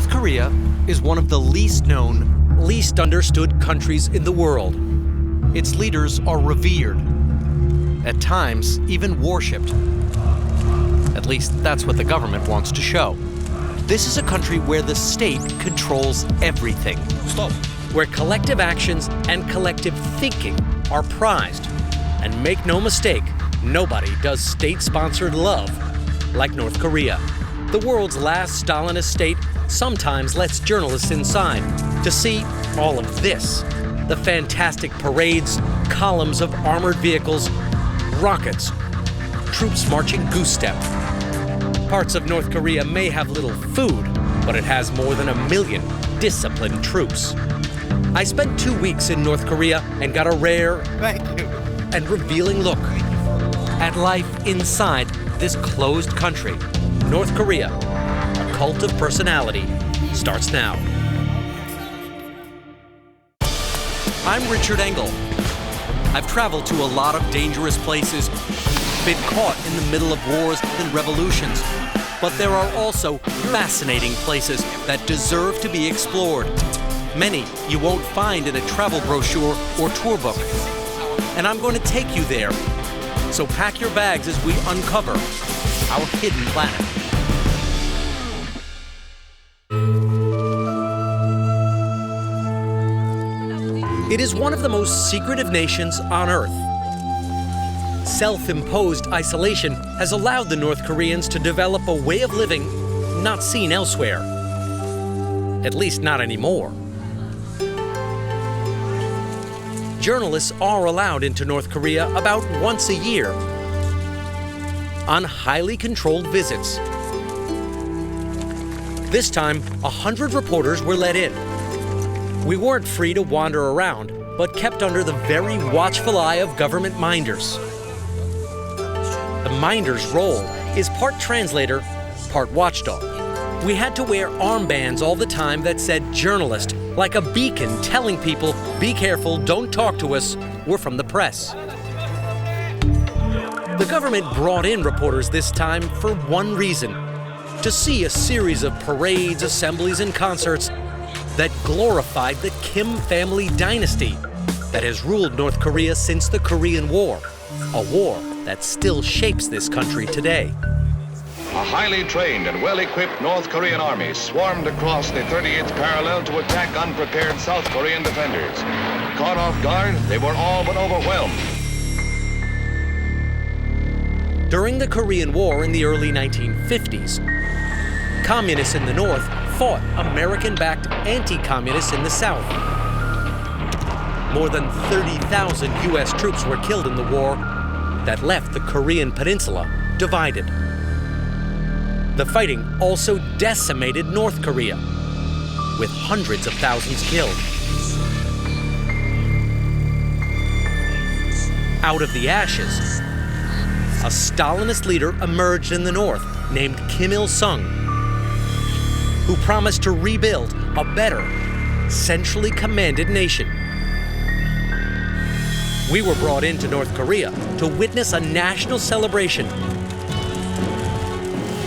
North Korea is one of the least known, least understood countries in the world. Its leaders are revered, at times even worshipped. At least that's what the government wants to show. This is a country where the state controls everything. Stop. Where collective actions and collective thinking are prized. And make no mistake, nobody does state-sponsored love like North Korea. The world's last Stalinist state sometimes lets journalists inside to see all of this. The fantastic parades, columns of armored vehicles, rockets, troops marching goose step. Parts of North Korea may have little food, but it has more than 1 million disciplined troops. I spent 2 weeks in North Korea and got a rare and revealing look at life inside this closed country. North Korea, a cult of personality, starts now. I'm Richard Engel. I've traveled to a lot of dangerous places, been caught in the middle of wars and revolutions, but there are also fascinating places that deserve to be explored. Many you won't find in a travel brochure or tour book. And I'm going to take you there. So pack your bags as we uncover our hidden planet. It is one of the most secretive nations on Earth. Self-imposed isolation has allowed the North Koreans to develop a way of living not seen elsewhere. At least not anymore. Journalists are allowed into North Korea about once a year on highly controlled visits. This time, 100 reporters were let in. We weren't free to wander around, but kept under the very watchful eye of government minders. The minder's role is part translator, part watchdog. We had to wear armbands all the time that said journalist, like a beacon telling people, be careful, don't talk to us, we're from the press. The government brought in reporters this time for one reason: to see a series of parades, assemblies, and concerts that glorified the Kim family dynasty that has ruled North Korea since the Korean War, a war that still shapes this country today. A highly trained and well-equipped North Korean army swarmed across the 38th parallel to attack unprepared South Korean defenders. Caught off guard, they were all but overwhelmed. During the Korean War in the early 1950s, communists in the North fought American-backed anti-communists in the South. More than 30,000 U.S. troops were killed in the war that left the Korean peninsula divided. The fighting also decimated North Korea, with hundreds of thousands killed. Out of the ashes, a Stalinist leader emerged in the North named Kim Il-sung, who promised to rebuild a better, centrally commanded nation. We were brought into North Korea to witness a national celebration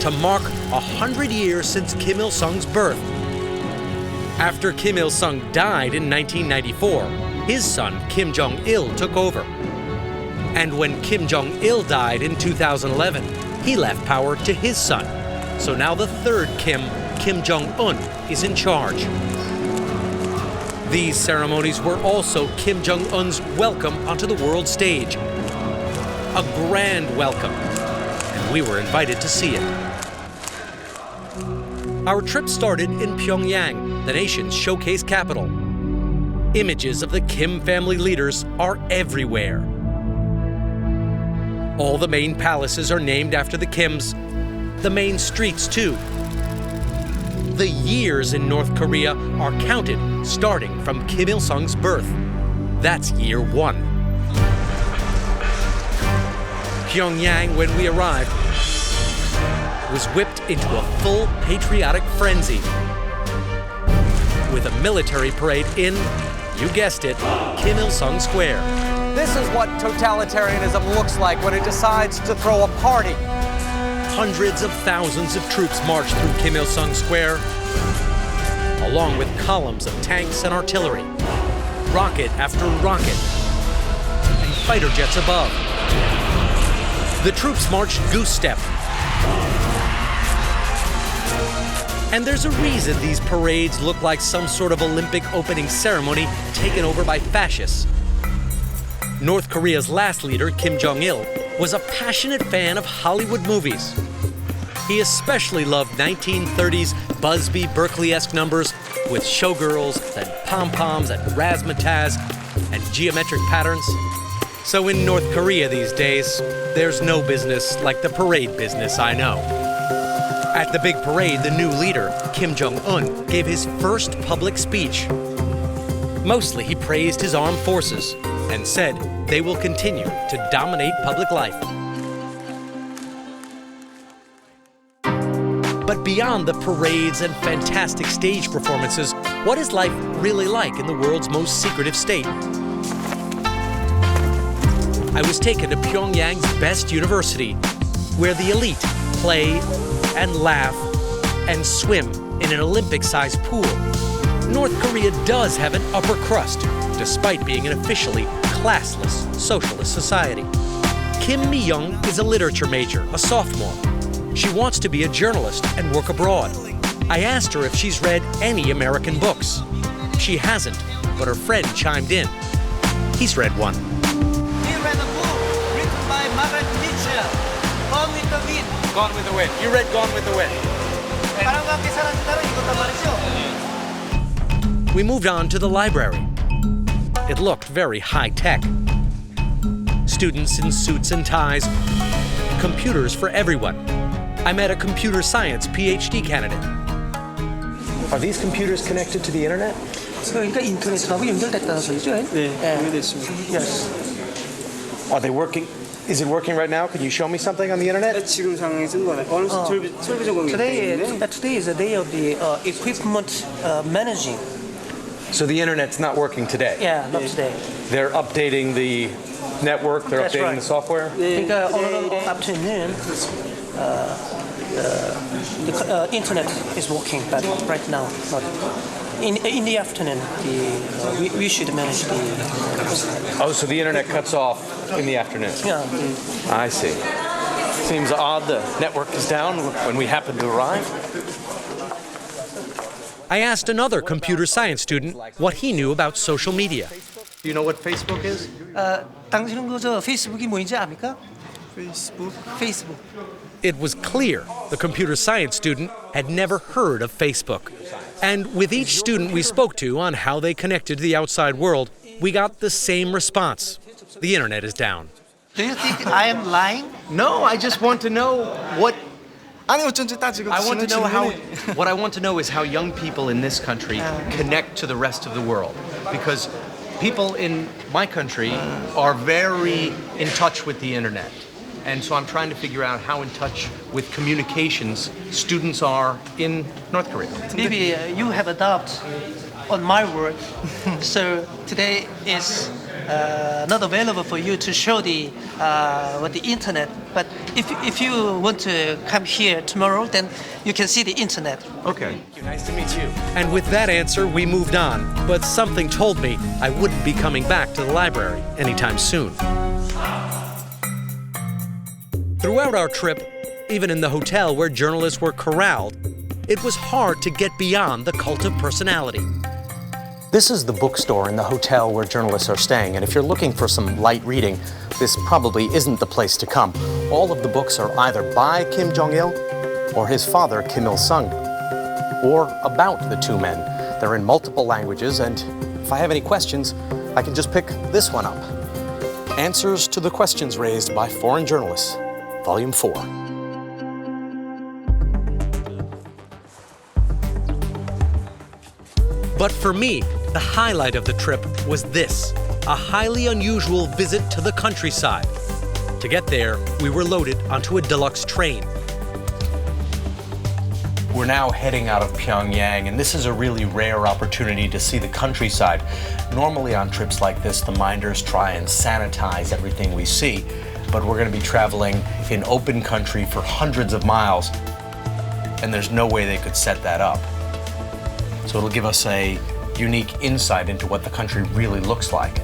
to mark 100 years since Kim Il-sung's birth. After Kim Il-sung died in 1994, his son Kim Jong-il took over. And when Kim Jong-il died in 2011, he left power to his son. So now the third Kim, Kim Jong-un, is in charge. These ceremonies were also Kim Jong-un's welcome onto the world stage. A grand welcome, and we were invited to see it. Our trip started in Pyongyang, the nation's showcase capital. Images of the Kim family leaders are everywhere. All the main palaces are named after the Kims, the main streets too. The years in North Korea are counted starting from Kim Il-sung's birth. That's year 1. Pyongyang, when we arrived, was whipped into a full patriotic frenzy with a military parade in, you guessed it, Kim Il-sung Square. This is what totalitarianism looks like when it decides to throw a party. Hundreds of thousands of troops marched through Kim Il-sung Square, along with columns of tanks and artillery, rocket after rocket, and fighter jets above. The troops marched goose step. And there's a reason these parades look like some sort of Olympic opening ceremony taken over by fascists. North Korea's last leader, Kim Jong-il, was a passionate fan of Hollywood movies. He especially loved 1930s Busby Berkeley-esque numbers with showgirls and pom-poms and razzmatazz and geometric patterns. So in North Korea these days, there's no business like the parade business I know. At the big parade, the new leader, Kim Jong-un, gave his first public speech. Mostly he praised his armed forces and said they will continue to dominate public life. But beyond the parades and fantastic stage performances, what is life really like in the world's most secretive state? I was taken to Pyongyang's best university, where the elite play and laugh and swim in an Olympic-sized pool. North Korea does have an upper crust, despite being an officially classless socialist society. Kim Mi-young is a literature major, a sophomore. She wants to be a journalist and work abroad. I asked her if she's read any American books. She hasn't, but her friend chimed in. He's read one. He read a book written by Margaret Mitchell, Gone with the Wind. Gone with the Wind. You read Gone with the Wind. 바람과 함께 사라진다는 이거단 말이죠. We moved on to the library. It looked very high-tech. Students in suits and ties, computers for everyone. I met a computer science PhD candidate. Are these computers connected to the internet? 그러니까 인터넷하고 연결됐다는 소리죠? 네, 연결됐습니다. Yes. Are they working? Is it working right now? Can you show me something on the internet? 지금 상황에서는 뭐래? 어느 설비 전공이기 때문에 Today is the day of the equipment managing. So the internet's not working today. Yeah, not today. They're updating the network. They're That's updating right. the software. 그러니까 오늘 afternoon the internet is working, but right now not. In the afternoon, we should manage the. Oh, so the internet cuts off in the afternoon. Yeah. I see. Seems odd the network is down when we happen to arrive. I asked another computer science student what he knew about social media. Do you know what Facebook is? 당신은 그저 페이스북이 뭔지 압니까? 페이스북. It was clear the computer science student had never heard of Facebook. And with each student we spoke to on how they connected to the outside world, we got the same response. The internet is down. Do you think I am lying? No, I just want to know what. 아니 어쩐지 따지고 I want to know how. 질문해. What I want to know is how young people in this country connect to the rest of the world, because people in my country are very in touch with the internet. And so I'm trying to figure out how in touch with communications students are in North Korea. Maybe you have a doubt on my word. So today is not available for you to show the internet. But if you want to come here tomorrow, then you can see the internet. Okay. Nice to meet you. And with that answer, we moved on. But something told me I wouldn't be coming back to the library anytime soon. Throughout our trip, even in the hotel where journalists were corralled, it was hard to get beyond the cult of personality. This is the bookstore in the hotel where journalists are staying, and if you're looking for some light reading, this probably isn't the place to come. All of the books are either by Kim Jong-il or his father, Kim Il-sung, or about the two men. They're in multiple languages, and if I have any questions, I can just pick this one up. Answers to the Questions Raised by Foreign Journalists, Volume 4. But for me, the highlight of the trip was this, a highly unusual visit to the countryside. To get there, we were loaded onto a deluxe train. We're now heading out of Pyongyang, and this is a really rare opportunity to see the countryside. Normally on trips like this, the minders try and sanitize everything we see, but we're going to be traveling in open country for hundreds of miles, and there's no way they could set that up. So it'll give us a unique insight into what the country really looks like.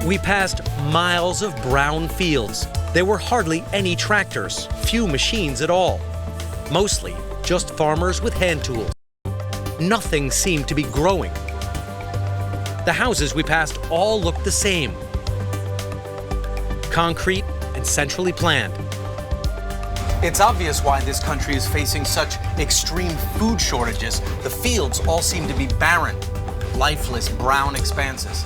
We passed miles of brown fields. There were hardly any tractors, few machines at all. Mostly just farmers with hand tools. Nothing seemed to be growing. The houses we passed all looked the same. Concrete and centrally planned. It's obvious why this country is facing such extreme food shortages. The fields all seem to be barren, lifeless brown expanses.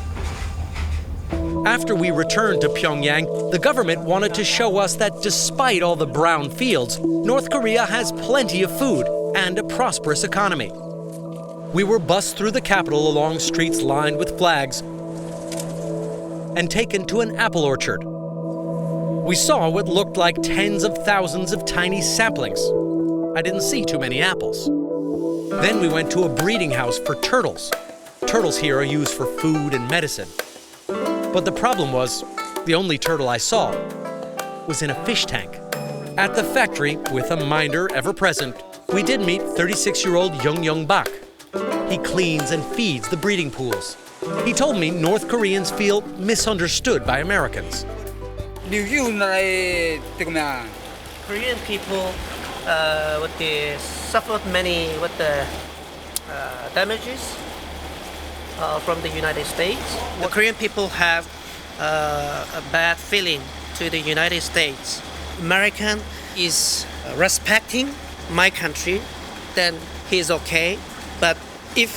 After we returned to Pyongyang, the government wanted to show us that despite all the brown fields, North Korea has plenty of food and a prosperous economy. We were bussed through the capital along streets lined with flags and taken to an apple orchard. We saw what looked like tens of thousands of tiny saplings. I didn't see too many apples. Then we went to a breeding house for turtles. Turtles here are used for food and medicine. But the problem was, the only turtle I saw was in a fish tank. At the factory, with a minder ever present, we did meet 36-year-old Young Bak. He cleans and feeds the breeding pools. He told me North Koreans feel misunderstood by Americans. Korean people suffered many damages from the United States. The Korean people have a bad feeling to the United States. American is respecting my country, then he is okay. But if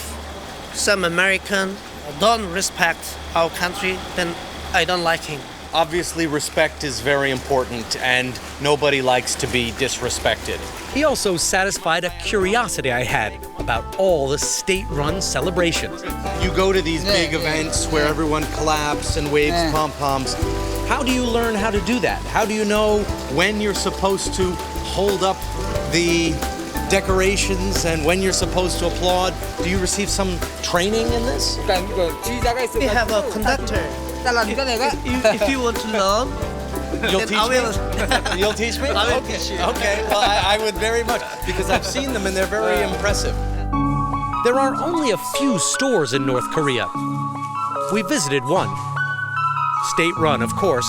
some American don't respect our country, then I don't like him. Obviously, respect is very important, and nobody likes to be disrespected. He also satisfied a curiosity I had about all the state-run celebrations. You go to these big events where everyone claps and waves pom-poms. How do you learn how to do that? How do you know when you're supposed to hold up the decorations and when you're supposed to applaud? Do you receive some training in this? We have a conductor. If you want to learn, You'll teach me? You'll teach me? I will teach you. Okay, well, I would very much, because I've seen them and they're very impressive. There are only a few stores in North Korea. We visited one, state-run, of course,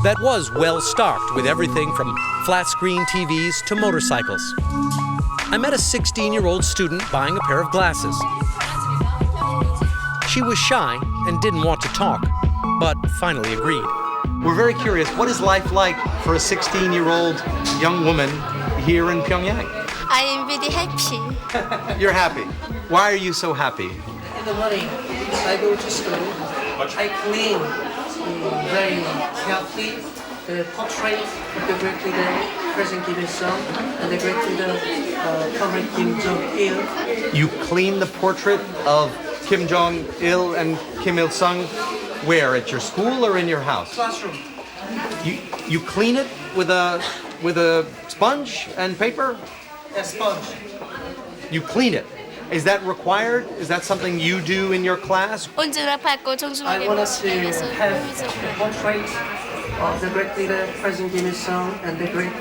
that was well-stocked with everything from flat-screen TVs to motorcycles. I met a 16-year-old student buying a pair of glasses. She was shy and didn't want to talk, but finally agreed. We're very curious, what is life like for a 16-year-old young woman here in Pyongyang? I am very happy. You're happy. Why are you so happy? in the morning I go to school. I clean very carefully the portrait of the great leader, President Kim Il-sung, and the great leader, Comrade Kim Jong-il. You clean the portrait of Kim Jong-il and Kim Il-sung where? At your school or in your house? Classroom. You clean it with a sponge and paper? A sponge. You clean it. Is that required? Is that something you do in your class? I want us to have a portrait of the great leader, President Kim Il-sung, and the great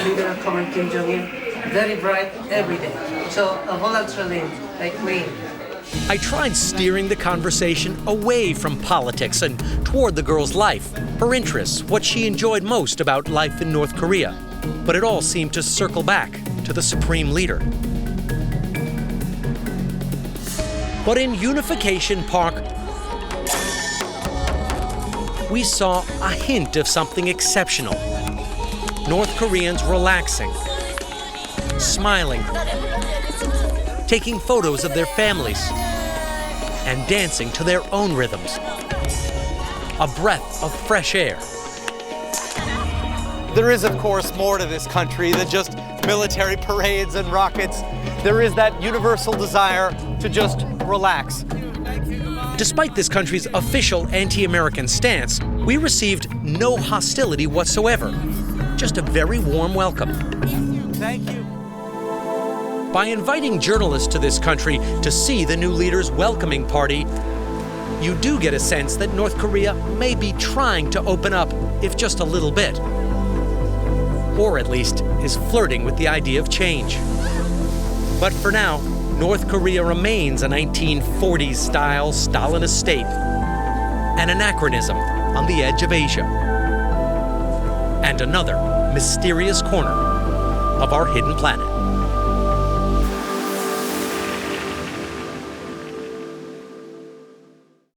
leader, Comrade Kim Jong-il, very bright every day. So voluntarily, I clean. I tried steering the conversation away from politics and toward the girl's life, her interests, what she enjoyed most about life in North Korea. But it all seemed to circle back to the supreme leader. But in Unification Park, we saw a hint of something exceptional. North Koreans relaxing, smiling, taking photos of their families, and dancing to their own rhythms. A breath of fresh air. There is, of course, more to this country than just military parades and rockets. There is that universal desire to just relax. Despite this country's official anti-American stance, we received no hostility whatsoever. Just a very warm welcome. Thank you. By inviting journalists to this country to see the new leader's welcoming party, you do get a sense that North Korea may be trying to open up, if just a little bit. Or at least is flirting with the idea of change. But for now, North Korea remains a 1940s-style Stalinist state, an anachronism on the edge of Asia, and another mysterious corner of our hidden planet.